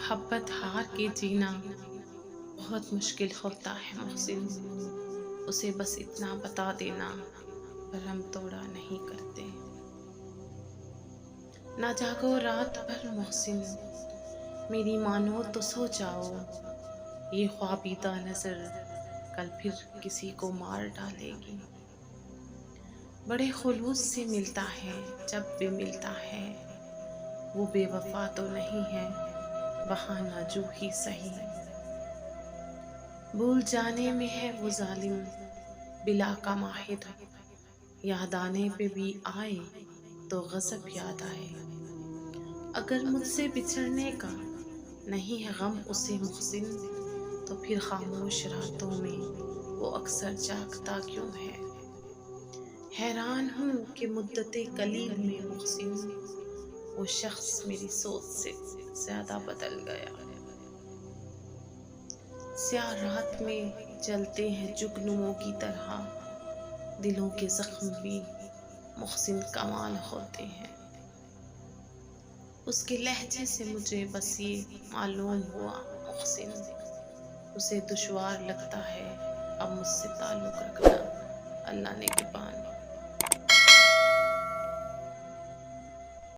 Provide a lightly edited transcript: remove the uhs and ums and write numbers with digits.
محبت ہار کے جینا بہت مشکل ہوتا ہے محسن، اسے بس اتنا بتا دینا رم توڑا نہیں کرتے۔ نہ جاگو رات بھر محسن، میری مانو تو سو جاؤ، یہ خوابیدہ نظر کل پھر کسی کو مار ڈالے گی۔ بڑے خلوص سے ملتا ہے جب بھی ملتا ہے، وہ بے وفا تو نہیں ہے بہانہ جو ہی سہی۔ بھول جانے میں ہے وہ ظالم بلا کا ماہر، یاد آنے پہ بھی آئے تو غضب یاد آئے۔ اگر مجھ سے بچھڑنے کا نہیں ہے غم اسے محسن، تو پھر خاموش راتوں میں وہ اکثر جاگتا کیوں ہے؟ حیران ہوں کہ مدت قلیل میں محسن، وہ شخص میری سوچ سے زیادہ بدل گیا۔ سیاہ رات میں جلتے ہیں جگنوں کی طرح، دلوں کے زخم بھی محسن کمال ہوتے ہیں۔ اس کے لہجے سے مجھے بس یہ معلوم ہوا محسن، اسے دشوار لگتا ہے اب مجھ سے تعلق رکھنا، اللہ نگہبان۔